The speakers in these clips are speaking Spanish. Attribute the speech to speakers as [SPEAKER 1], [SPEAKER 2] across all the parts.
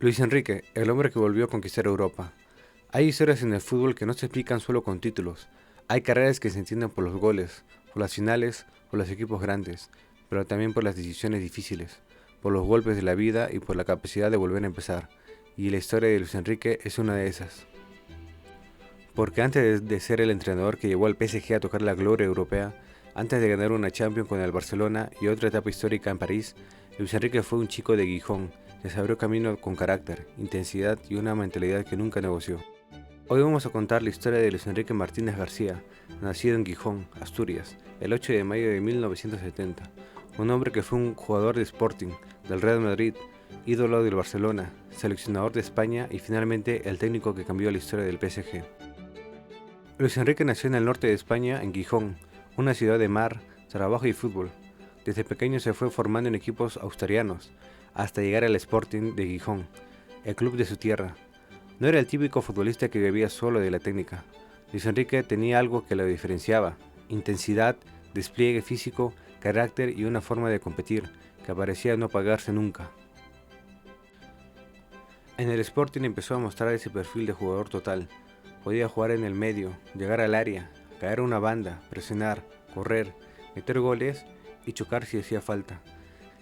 [SPEAKER 1] Luis Enrique, el hombre que volvió a conquistar Europa. Hay historias en el fútbol que no se explican solo con títulos. Hay carreras que se entienden por los goles, por las finales, por los equipos grandes, pero también por las decisiones difíciles, por los golpes de la vida y por la capacidad de volver a empezar. Y la historia de Luis Enrique es una de esas. Porque antes de ser el entrenador que llevó al PSG a tocar la gloria europea, antes de ganar una Champions con el Barcelona y otra etapa histórica en París, Luis Enrique fue un chico de Gijón, que se abrió camino con carácter, intensidad y una mentalidad que nunca negoció. Hoy vamos a contar la historia de Luis Enrique Martínez García, nacido en Gijón, Asturias, el 8 de mayo de 1970. Un hombre que fue un jugador de Sporting, del Real Madrid, ídolo del Barcelona, seleccionador de España y finalmente el técnico que cambió la historia del PSG. Luis Enrique nació en el norte de España, en Gijón, una ciudad de mar, trabajo y fútbol. Desde pequeño se fue formando en equipos asturianos, hasta llegar al Sporting de Gijón, el club de su tierra. No era el típico futbolista que vivía solo de la técnica. Luis Enrique tenía algo que lo diferenciaba: intensidad, despliegue físico, carácter y una forma de competir que parecía no apagarse nunca. En el Sporting empezó a mostrar ese perfil de jugador total. Podía jugar en el medio, llegar al área, caer a una banda, presionar, correr, meter goles y chocar si hacía falta.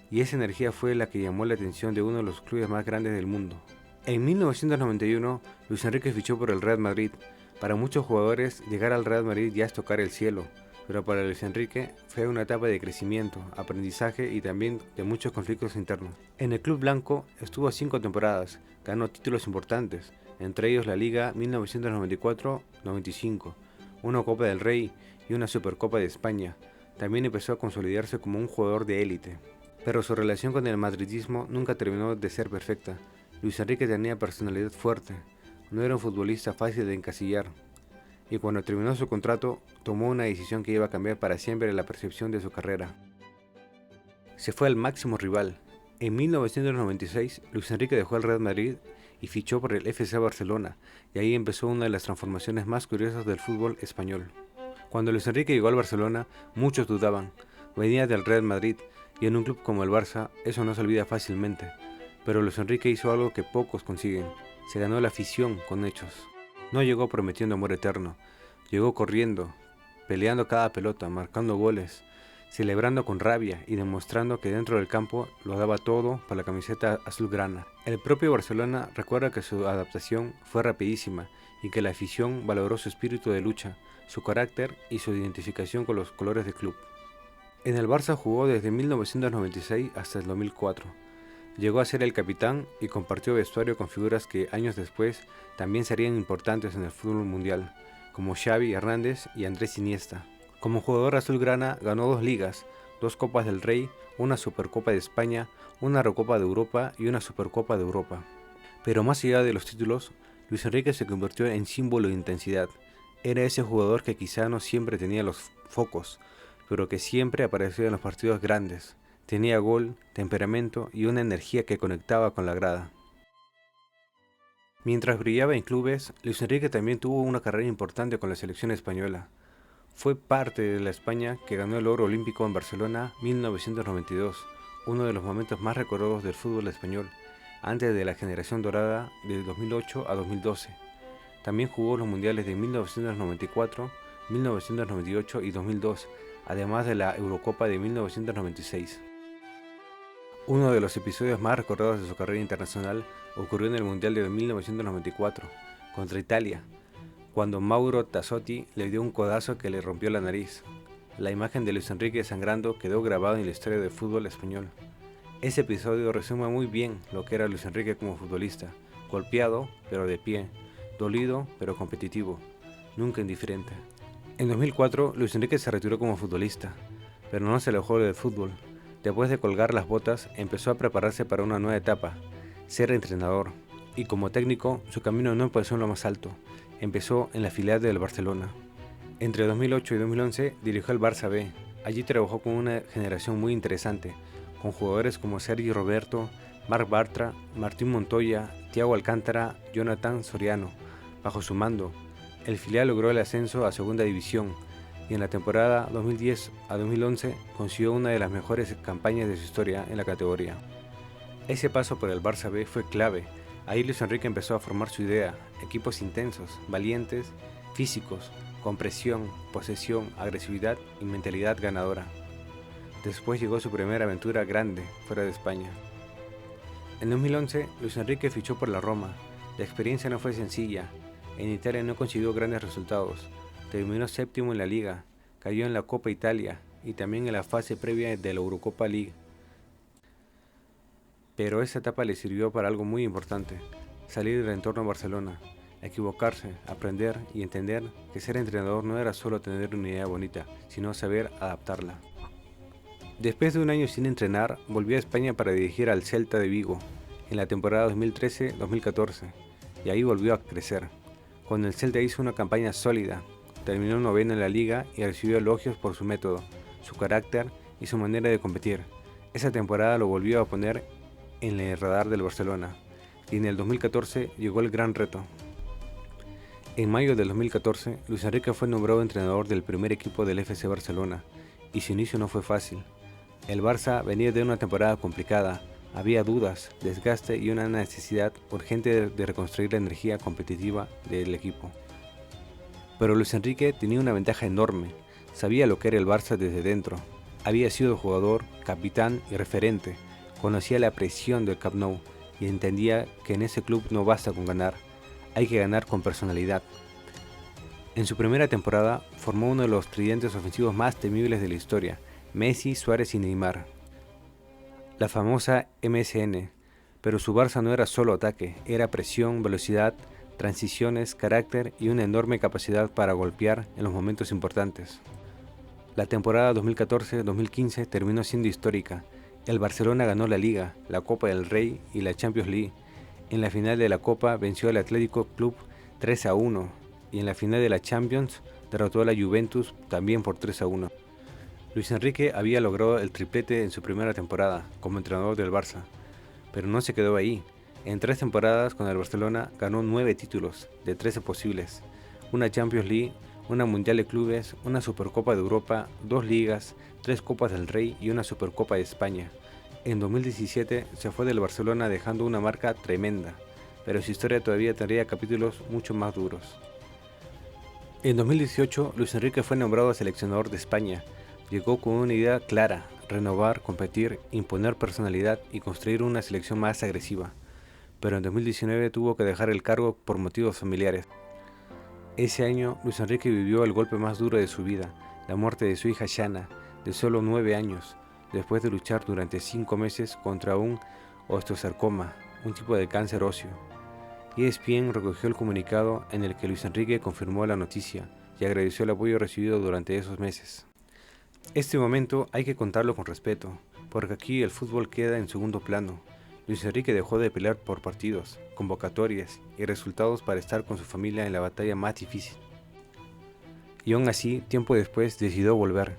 [SPEAKER 1] Y esa energía fue la que llamó la atención de uno de los clubes más grandes del mundo. En 1991, Luis Enrique fichó por el Real Madrid. Para muchos jugadores, llegar al Real Madrid ya es tocar el cielo, pero para Luis Enrique fue una etapa de crecimiento, aprendizaje y también de muchos conflictos internos. En el club blanco estuvo 5 temporadas, ganó títulos importantes, entre ellos la Liga 1994-95, una Copa del Rey y una Supercopa de España. También empezó a consolidarse como un jugador de élite. Pero su relación con el madridismo nunca terminó de ser perfecta. Luis Enrique tenía personalidad fuerte, no era un futbolista fácil de encasillar, y cuando terminó su contrato, tomó una decisión que iba a cambiar para siempre la percepción de su carrera. Se fue al máximo rival. En 1996, Luis Enrique dejó el Real Madrid y fichó por el FC Barcelona, y ahí empezó una de las transformaciones más curiosas del fútbol español. Cuando Luis Enrique llegó al Barcelona, muchos dudaban. Venía del Real Madrid, y en un club como el Barça, eso no se olvida fácilmente. Pero Luis Enrique hizo algo que pocos consiguen: se ganó la afición con hechos. No llegó prometiendo amor eterno, llegó corriendo, peleando cada pelota, marcando goles, celebrando con rabia y demostrando que dentro del campo lo daba todo para la camiseta azulgrana. El propio Barcelona recuerda que su adaptación fue rapidísima y que la afición valoró su espíritu de lucha, su carácter y su identificación con los colores del club. En el Barça jugó desde 1996 hasta el 2004. Llegó a ser el capitán y compartió vestuario con figuras que años después también serían importantes en el fútbol mundial, como Xavi Hernández y Andrés Iniesta. Como jugador azulgrana ganó 2 ligas, 2 Copas del Rey, una Supercopa de España, una Recopa de Europa y una Supercopa de Europa. Pero más allá de los títulos, Luis Enrique se convirtió en símbolo de intensidad. Era ese jugador que quizá no siempre tenía los focos, pero que siempre aparecía en los partidos grandes. Tenía gol, temperamento y una energía que conectaba con la grada. Mientras brillaba en clubes, Luis Enrique también tuvo una carrera importante con la selección española. Fue parte de la España que ganó el oro olímpico en Barcelona 1992, uno de los momentos más recordados del fútbol español, antes de la generación dorada de 2008 a 2012. También jugó los mundiales de 1994, 1998 y 2002, además de la Eurocopa de 1996. Uno de los episodios más recordados de su carrera internacional ocurrió en el Mundial de 1994, contra Italia, cuando Mauro Tassotti le dio un codazo que le rompió la nariz. La imagen de Luis Enrique sangrando quedó grabada en la historia del fútbol español. Ese episodio resume muy bien lo que era Luis Enrique como futbolista: golpeado pero de pie, dolido pero competitivo, nunca indiferente. En 2004, Luis Enrique se retiró como futbolista, pero no se alejó del fútbol. Después de colgar las botas, empezó a prepararse para una nueva etapa: ser entrenador. Y como técnico, su camino no empezó en lo más alto, empezó en la filial del Barcelona. Entre 2008 y 2011 dirigió el Barça B. Allí trabajó con una generación muy interesante, con jugadores como Sergi Roberto, Marc Bartra, Martín Montoya, Thiago Alcántara, Jonathan Soriano. Bajo su mando, el filial logró el ascenso a Segunda División, y en la temporada 2010 a 2011 consiguió una de las mejores campañas de su historia en la categoría. Ese paso por el Barça B fue clave, Ahí Luis Enrique empezó a formar su idea: equipos intensos, valientes, físicos, con presión, posesión, agresividad y mentalidad ganadora. Después llegó su primera aventura grande fuera de España. En 2011, Luis Enrique fichó por la Roma. La experiencia no fue sencilla. En Italia no consiguió grandes resultados. Terminó séptimo en la Liga, cayó en la Copa Italia y también en la fase previa de la Eurocopa League. Pero esa etapa le sirvió para algo muy importante: salir del entorno Barcelona, equivocarse, aprender y entender que ser entrenador no era solo tener una idea bonita, sino saber adaptarla. Después de un año sin entrenar, volvió a España para dirigir al Celta de Vigo en la temporada 2013-2014, y ahí volvió a crecer. Con el Celta hizo una campaña sólida, terminó noveno en la liga y recibió elogios por su método, su carácter y su manera de competir. Esa temporada lo volvió a poner en el radar del Barcelona, y en el 2014 llegó el gran reto. En mayo del 2014, Luis Enrique fue nombrado entrenador del primer equipo del FC Barcelona, y su inicio no fue fácil. El Barça venía de una temporada complicada, había dudas, desgaste y una necesidad urgente de reconstruir la energía competitiva del equipo. Pero Luis Enrique tenía una ventaja enorme: sabía lo que era el Barça desde dentro, había sido jugador, capitán y referente, conocía la presión del Camp Nou y entendía que en ese club no basta con ganar, hay que ganar con personalidad. En su primera temporada formó uno de los tridentes ofensivos más temibles de la historia: Messi, Suárez y Neymar, la famosa MSN. Pero su Barça no era solo ataque, era presión, velocidad, transiciones, carácter y una enorme capacidad para golpear en los momentos importantes. La temporada 2014-2015 terminó siendo histórica. El Barcelona ganó la Liga, la Copa del Rey y la Champions League. En la final de la Copa venció al Atlético Club 3-1 y en la final de la Champions derrotó a la Juventus también por 3-1. Luis Enrique había logrado el triplete en su primera temporada como entrenador del Barça, pero no se quedó ahí. En 3 temporadas con el Barcelona ganó 9 títulos de 13 posibles: una Champions League, una Mundial de Clubes, una Supercopa de Europa, 2 Ligas, 3 Copas del Rey y una Supercopa de España. En 2017 se fue del Barcelona dejando una marca tremenda, pero su historia todavía tendría capítulos mucho más duros. En 2018 Luis Enrique fue nombrado seleccionador de España. Llegó con una idea clara: renovar, competir, imponer personalidad y construir una selección más agresiva. Pero en 2019 tuvo que dejar el cargo por motivos familiares. Ese año Luis Enrique vivió el golpe más duro de su vida: la muerte de su hija Shanna, de solo 9 años, después de luchar durante 5 meses contra un osteosarcoma, un tipo de cáncer óseo. ESPN recogió el comunicado en el que Luis Enrique confirmó la noticia y agradeció el apoyo recibido durante esos meses. Este momento hay que contarlo con respeto, porque aquí el fútbol queda en segundo plano. Luis Enrique dejó de pelear por partidos, convocatorias y resultados para estar con su familia en la batalla más difícil. Y aún así, tiempo después decidió volver.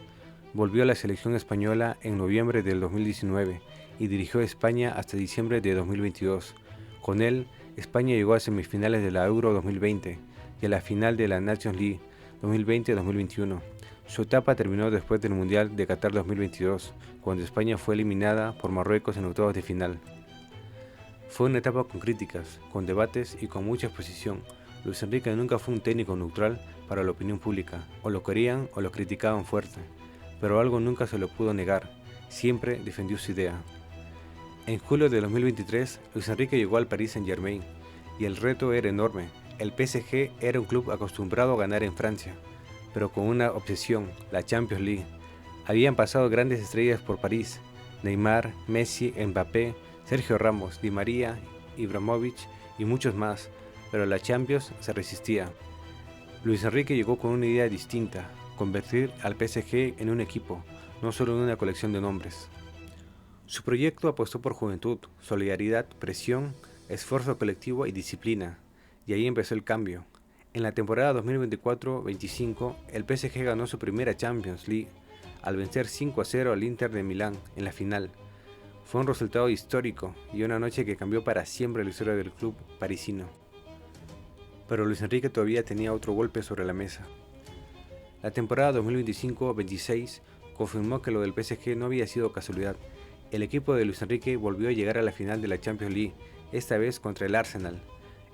[SPEAKER 1] Volvió a la selección española en noviembre del 2019 y dirigió a España hasta diciembre de 2022. Con él, España llegó a semifinales de la Euro 2020 y a la final de la Nations League 2020-2021. Su etapa terminó después del Mundial de Qatar 2022, cuando España fue eliminada por Marruecos en octavos de final. Fue una etapa con críticas, con debates y con mucha exposición. Luis Enrique nunca fue un técnico neutral para la opinión pública: o lo querían o lo criticaban fuerte, pero algo nunca se lo pudo negar: siempre defendió su idea. En julio de 2023, Luis Enrique llegó al Paris Saint-Germain y el reto era enorme. El PSG era un club acostumbrado a ganar en Francia, pero con una obsesión: la Champions League. Habían pasado grandes estrellas por París: Neymar, Messi, Mbappé, Sergio Ramos, Di María, Ibrahimovic y muchos más, pero la Champions se resistía. Luis Enrique llegó con una idea distinta: convertir al PSG en un equipo, no solo en una colección de nombres. Su proyecto apostó por juventud, solidaridad, presión, esfuerzo colectivo y disciplina, y ahí empezó el cambio. En la temporada 2024-25, el PSG ganó su primera Champions League al vencer 5-0 al Inter de Milán en la final. Fue un resultado histórico y una noche que cambió para siempre la historia del club parisino. Pero Luis Enrique todavía tenía otro golpe sobre la mesa. La temporada 2025-26 confirmó que lo del PSG no había sido casualidad. El equipo de Luis Enrique volvió a llegar a la final de la Champions League esta vez contra el Arsenal.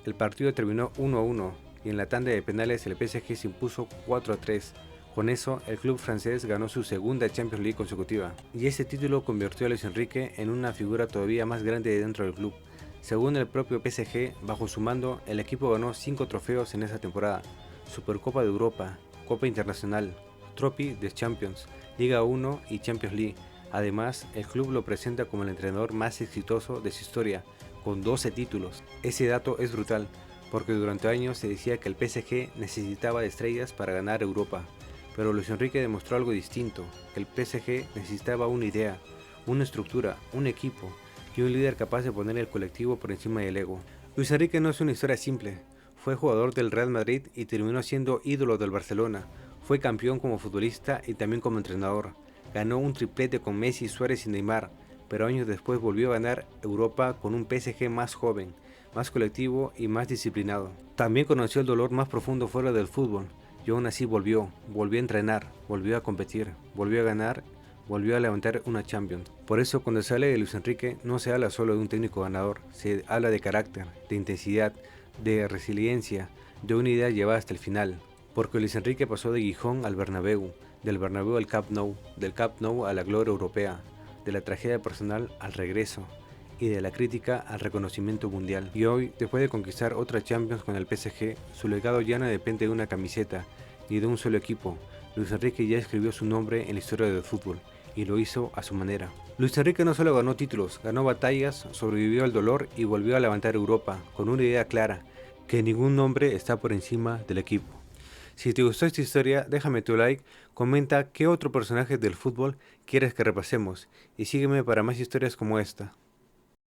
[SPEAKER 1] El partido terminó 1-1 y en la tanda de penales el PSG se impuso 4-3. Con eso, el club francés ganó su segunda Champions League consecutiva, y este título convirtió a Luis Enrique en una figura todavía más grande dentro del club. Según el propio PSG, bajo su mando, el equipo ganó 5 trofeos en esa temporada: Supercopa de Europa, Copa Internacional, Trophy de Champions, Liga 1 y Champions League. Además, el club lo presenta como el entrenador más exitoso de su historia, con 12 títulos. Ese dato es brutal, porque durante años se decía que el PSG necesitaba de estrellas para ganar Europa. Pero Luis Enrique demostró algo distinto, que el PSG necesitaba una idea, una estructura, un equipo y un líder capaz de poner el colectivo por encima del ego. Luis Enrique no es una historia simple. Fue jugador del Real Madrid y terminó siendo ídolo del Barcelona. Fue campeón como futbolista y también como entrenador. Ganó un triplete con Messi, Suárez y Neymar, pero años después volvió a ganar Europa con un PSG más joven, más colectivo y más disciplinado. También conoció el dolor más profundo fuera del fútbol, y aún así volvió a entrenar, volvió a competir, volvió a ganar, volvió a levantar una Champions. Por eso cuando se habla de Luis Enrique no se habla solo de un técnico ganador, se habla de carácter, de intensidad, de resiliencia, de una idea llevada hasta el final. Porque Luis Enrique pasó de Gijón al Bernabéu, del Bernabéu al Camp Nou, del Camp Nou a la gloria europea, de la tragedia personal al regreso, y de la crítica al reconocimiento mundial. Y hoy, después de conquistar otra Champions con el PSG, su legado ya no depende de una camiseta, ni de un solo equipo. Luis Enrique ya escribió su nombre en la historia del fútbol, y lo hizo a su manera. Luis Enrique no solo ganó títulos, ganó batallas, sobrevivió al dolor y volvió a levantar Europa, con una idea clara, que ningún nombre está por encima del equipo. Si te gustó esta historia, déjame tu like, comenta qué otro personaje del fútbol quieres que repasemos, y sígueme para más historias como esta.